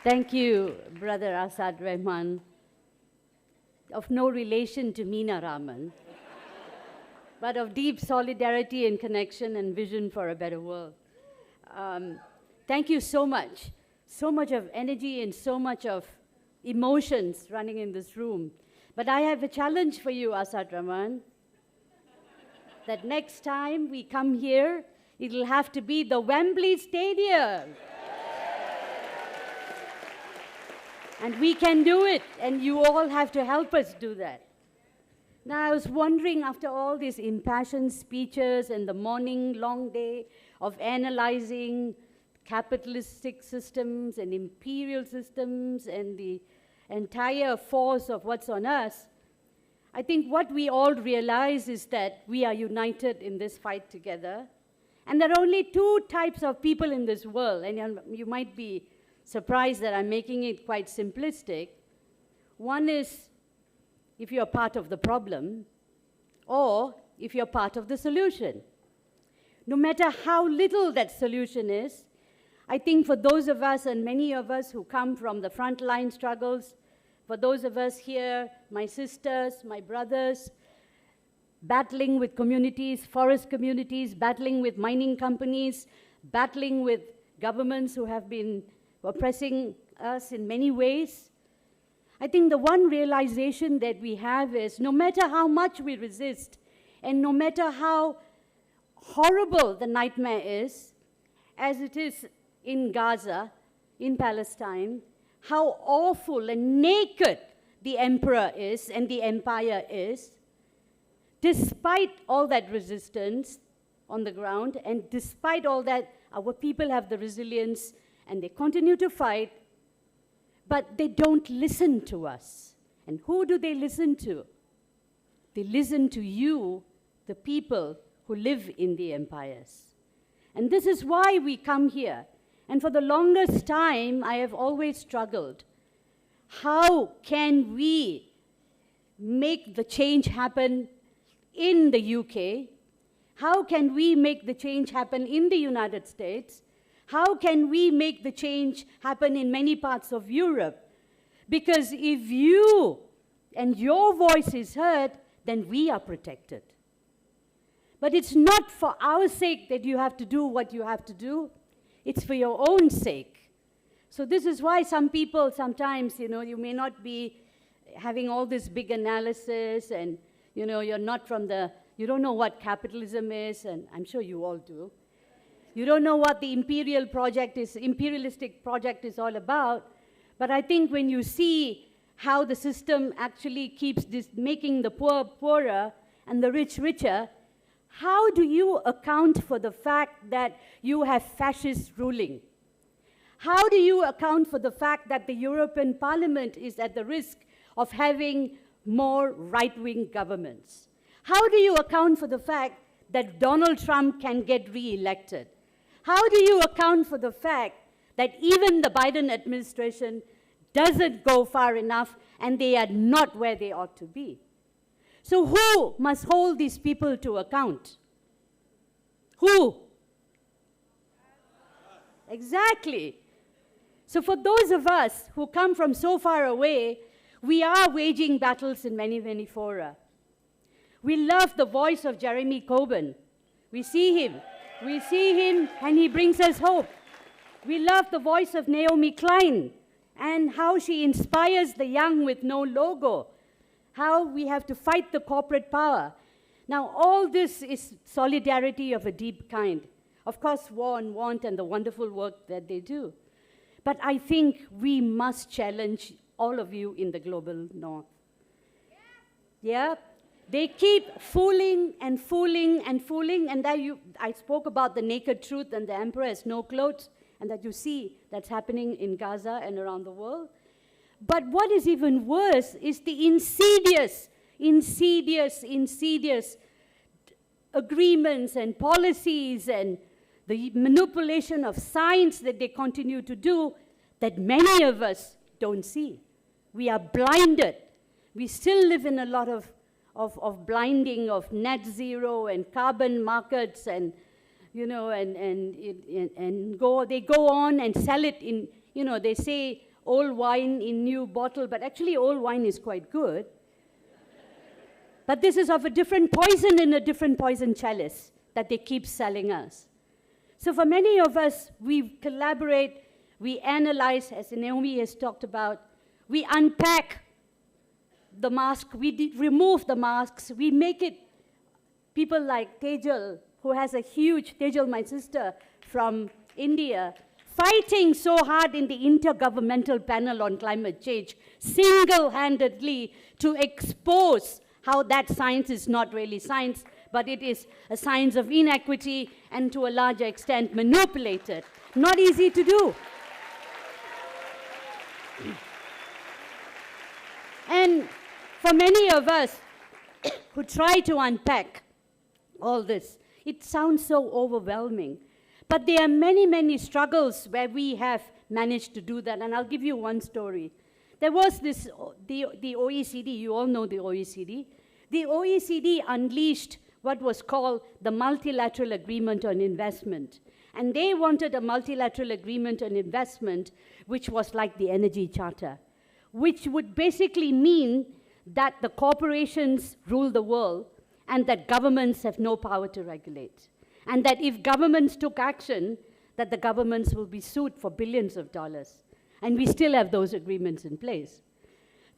Thank you, Brother Asad Rahman, of no relation to Meena Raman, but of deep solidarity and connection and vision for a better world. Thank you so much of energy and so much of emotions running in this room. But I have a challenge for you, Asad Rahman, that next time we come here, it'll have to be the Wembley Stadium. And we can do it, and you all have to help us do that. Now, I was wondering, after all these impassioned speeches and the morning long day of analyzing capitalistic systems and imperial systems and the entire force of what's on us, I think what we all realize is that we are united in this fight together. And there are only two types of people in this world, and you might be surprised that I'm making it quite simplistic. One is if you're part of the problem, or if you're part of the solution. No matter how little that solution is, I think for those of us, and many of us who come from the frontline struggles, for those of us here, my sisters, my brothers, battling with communities, forest communities, battling with mining companies, battling with governments who have been oppressing us in many ways, I think the one realization that we have is no matter how much we resist, and no matter how horrible the nightmare is, as it is in Gaza, in Palestine, how awful and naked the emperor is and the empire is, despite all that resistance on the ground, and despite all that, our people have the resilience and they continue to fight, but they don't listen to us. And who do they listen to? They listen to you, the people who live in the empires. And this is why we come here. And for the longest time, I have always struggled. How can we make the change happen in the UK? How can we make the change happen in the United States? How can we make the change happen in many parts of Europe? Because if you and your voice is heard, then we are protected. But it's not for our sake that you have to do what you have to do. It's for your own sake. So this is why some people sometimes, you may not be having all this big analysis and, you're not from you don't know what capitalism is, and I'm sure you all do. You don't know what the imperialistic project is all about. But I think when you see how the system actually keeps making the poor poorer and the rich richer, how do you account for the fact that you have fascists ruling? How do you account for the fact that the European Parliament is at the risk of having more right-wing governments? How do you account for the fact that Donald Trump can get re-elected? How do you account for the fact that even the Biden administration doesn't go far enough and they are not where they ought to be? So who must hold these people to account? Who? Exactly. So for those of us who come from so far away, we are waging battles in many, many fora. We love the voice of Jeremy Corbyn. We see him and he brings us hope. We love the voice of Naomi Klein and how she inspires the young with no logo. How we have to fight the corporate power. Now, all this is solidarity of a deep kind. Of course, War and Want and the wonderful work that they do. But I think we must challenge all of you in the global north. Yeah? They keep fooling and fooling and fooling, and I spoke about the naked truth and the emperor has no clothes, and that you see that's happening in Gaza and around the world. But what is even worse is the insidious agreements and policies and the manipulation of science that they continue to do that many of us don't see. We are blinded. We still live in a lot of blinding of net zero and carbon markets and, they go on and sell it in, they say old wine in new bottle, but actually old wine is quite good. But this is of a different poison in a different poison chalice that they keep selling us. So for many of us, we collaborate, we analyze, as Naomi has talked about, we unpack the mask, we remove the masks, we make it people like Tejal, who has a huge, Tejal, my sister from India, fighting so hard in the Intergovernmental Panel on Climate Change, single-handedly to expose how that science is not really science, but it is a science of inequity and to a large extent manipulated. Not easy to do. And for many of us who try to unpack all this, it sounds so overwhelming. But there are many, many struggles where we have managed to do that, and I'll give you one story. There was this, the OECD, you all know the OECD. The OECD unleashed what was called the Multilateral Agreement on Investment. And they wanted a multilateral agreement on investment, which was like the Energy Charter, which would basically mean that the corporations rule the world and that governments have no power to regulate. And that if governments took action, that the governments will be sued for billions of dollars. And we still have those agreements in place.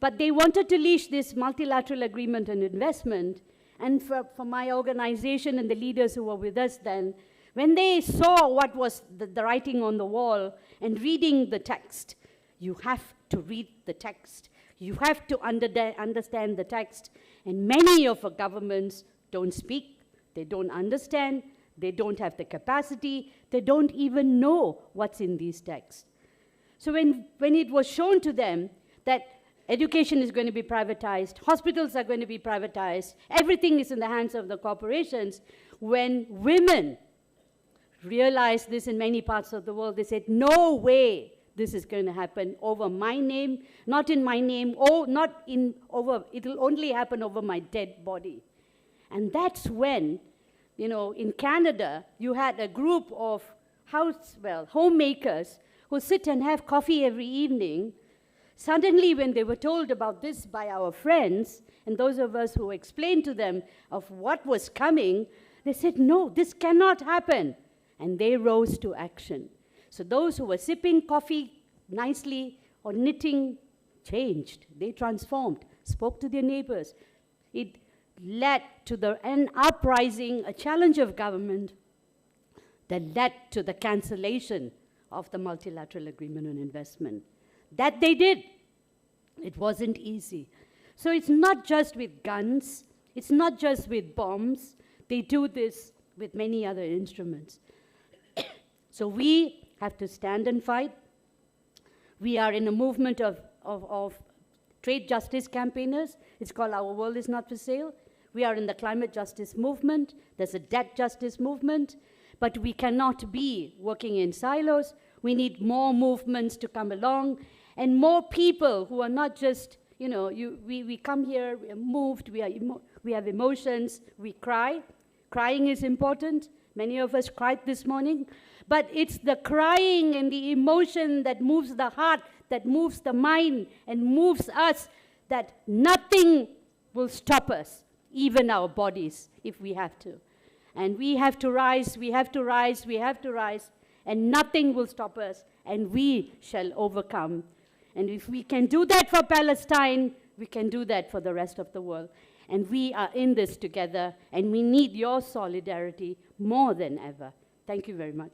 But they wanted to unleash this multilateral agreement on investment, and for my organization and the leaders who were with us then, when they saw what was the writing on the wall and reading the text, you have to read the text. You have to understand the text. And many of our governments don't speak, they don't understand, they don't have the capacity, they don't even know what's in these texts. So when it was shown to them that education is going to be privatized, hospitals are going to be privatized, everything is in the hands of the corporations, when women realized this in many parts of the world, they said, no way this is going to happen over my name, not in my name, it'll only happen over my dead body. And that's when, in Canada, you had a group of homemakers who sit and have coffee every evening. Suddenly, when they were told about this by our friends, and those of us who explained to them of what was coming, they said, no, this cannot happen. And they rose to action. So those who were sipping coffee nicely or knitting changed. They transformed, spoke to their neighbors. It led to an uprising, a challenge of government that led to the cancellation of the Multilateral Agreement on Investment. That they did. It wasn't easy. So it's not just with guns. It's not just with bombs. They do this with many other instruments. So we have to stand and fight. We are in a movement of trade justice campaigners. It's called Our World Is Not For Sale. We are in the climate justice movement. There's a debt justice movement. But we cannot be working in silos. We need more movements to come along and more people who are not just, we come here, we are moved, we have emotions, we cry. Crying is important. Many of us cried this morning. But it's the crying and the emotion that moves the heart, that moves the mind, and moves us, that nothing will stop us, even our bodies, if we have to. And we have to rise, we have to rise, we have to rise, and nothing will stop us, and we shall overcome. And if we can do that for Palestine, we can do that for the rest of the world. And we are in this together, and we need your solidarity more than ever. Thank you very much.